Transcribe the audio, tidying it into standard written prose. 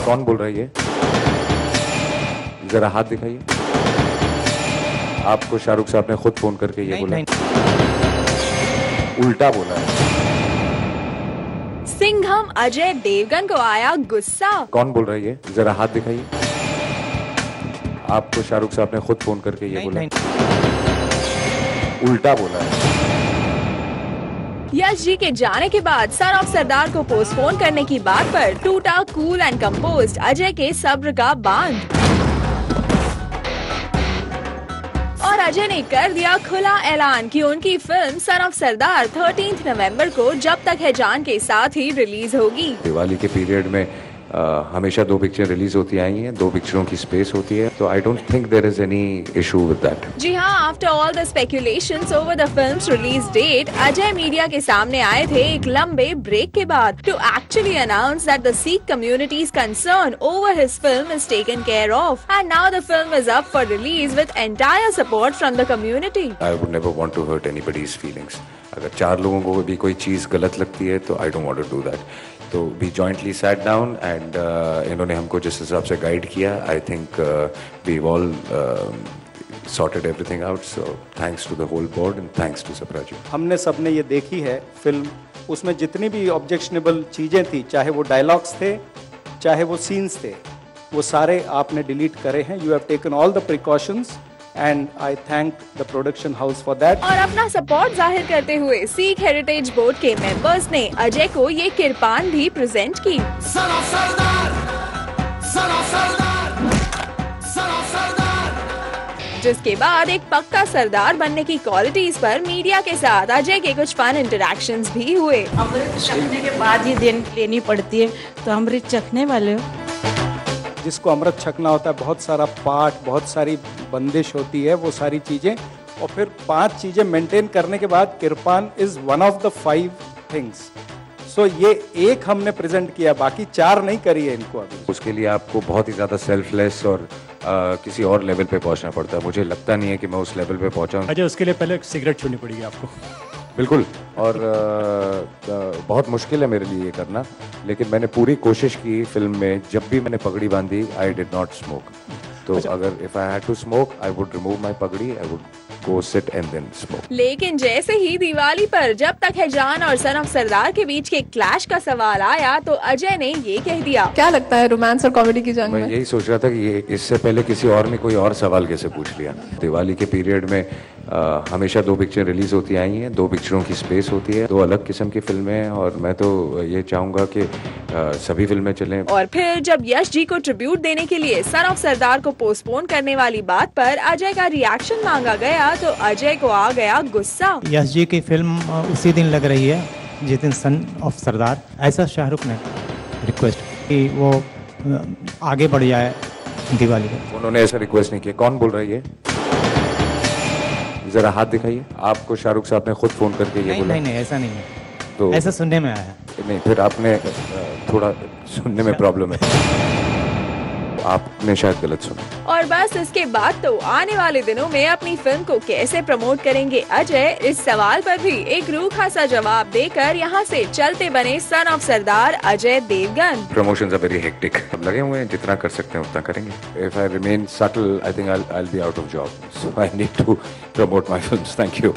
कौन बोल रहा है ये? जरा हाथ दिखाइए। आपको शाहरुख साहब ने खुद फोन करके ये बोला? उल्टा बोला है। सिंघम अजय देवगन को आया गुस्सा। कौन बोल रहा है ये? जरा हाथ दिखाइए। आपको शाहरुख साहब ने खुद फोन करके ये बोला? उल्टा बोला है। यश जी के जाने के बाद सन ऑफ सरदार को पोस्टपोन करने की बात पर टूटा कूल एंड कंपोज्ड अजय के सब्र का बांध। और अजय ने कर दिया खुला ऐलान कि उनकी फिल्म सन ऑफ सरदार 13 नवंबर को जब तक है जान के साथ ही रिलीज होगी। दिवाली के पीरियड में हमेशा 2 पिक्चर रिलीज होती आई हैं, 2 पिक्चरों की स्पेस होती है, तो I don't think there is any issue with that. जी हाँ, after all the speculations over the film's release date, Ajay media के सामने आए थे एक लंबे ब्रेक के बाद to actually announce that the Sikh community's concern over his film is taken care of and now the film is up for release with entire support from the community. I would never want to hurt anybody's feelings. अगर 4 लोगों को भी कोई चीज गलत लगती है तो I don't want to do that. तो we jointly sat down and इन्होंने हमको जिस हिसाब से गाइड किया, I think we all sorted everything out. So thanks to the whole board and thanks to सप्राजू। हमने सबने ये देखी है फिल्म, उसमें जितनी भी ऑब्जेक्शनेबल चीज़ें थी, चाहे वो डायलॉग्स थे, चाहे वो सीन्स थे, वो सारे आपने डिलीट करे हैं। You have taken all the precautions and I thank the production house for that. और अपना सपोर्ट जाहिर करते हुए सिख हेरिटेज बोर्ड के मेंबर्स ने अजय को ये किरपान भी प्रेजेंट की। जिसके बाद एक पक्का सरदार बनने की क्वालिटीज पर मीडिया के साथ अजय के कुछ फन इंटरैक्शंस भी हुए। अमृत चखने के बाद ये लेनी पड़ती है, तो अमृत चखने वाले हो? जिसको अमृत छकना होता है, बहुत सारा पाठ, बहुत सारी बंदिश होती है, वो सारी चीज़ें, और फिर 5 चीज़ें मेंटेन करने के बाद kirpan is one of the 5 things. So ये एक हमने प्रेजेंट किया, बाकी 4 नहीं करी है इनको अभी। उसके लिए आपको बहुत ही ज़्यादा सेल्फलेस और किसी और लेवल पे पहुंचना पड़ता है। मुझे लगता नहीं है कि मैं उस लेवल पे पहुंचा हूँ। अजय, उसके लिए पहले सिगरेट छोड़नी पड़ेगी आपको। बिल्कुल, और बहुत मुश्किल है मेरे लिए ये करना, लेकिन मैंने पूरी कोशिश की फिल्म में। जब भी मैंने पगड़ी बांधी, आई डिड नॉट स्मोक। तो अगर if I had to smoke, I would remove my pagdi, I would go sit and then smoke. लेकिन जैसे ही दिवाली पर जब तक है जान और सन ऑफ सरदार के बीच के क्लैश का सवाल आया, तो अजय ने ये कह दिया। क्या लगता है रोमांस और कॉमेडी की जंग में? मैं यही सोच रहा था कि ये इससे पहले किसी और ने कोई और सवाल कैसे पूछ लिया। दिवाली के पीरियड में हमेशा 2 पिक्चर रिलीज होती आई हैं, 2 पिक्चरों की स्पेस होती है, 2 अलग किस्म की फिल्में हैं, और मैं तो ये चाहूंगा कि सभी फिल्में चलें। और फिर जब यश जी को ट्रिब्यूट देने के लिए सन ऑफ सरदार को पोस्टपोन करने वाली बात पर अजय का रिएक्शन मांगा गया, तो अजय को आ गया गुस्सा। यश जी की फिल्म उसी दिन लग रही है जिस दिन सन ऑफ सरदार, ऐसा शाहरुख ने रिक्वेस्ट कि वो आगे बढ़ जाए दिवाली पर। उन्होंने ऐसा रिक्वेस्ट नहीं किया। कौन बोल रहा है ये? जरा हाथ दिखाइए। आपको शाहरुख साहब ने खुद फोन करके ये बोला? नहीं, ऐसा नहीं है, तो ऐसा सुनने में आया। नहीं, फिर आपने थोड़ा सुनने में प्रॉब्लम है, आपने शायद गलत सुना। और बस इसके बाद तो आने वाले दिनों में अपनी फिल्म को कैसे प्रमोट करेंगे अजय, इस सवाल पर भी एक रूखा सा जवाब देकर यहाँ से चलते बने Son of Sardaar Ajay Devgn. Promotions are very hectic, अब लगे हुए हैं, जितना कर सकते हैं उतना करेंगे। If I remain subtle, I think I will be out of job, so I need to promote my films. Thank you.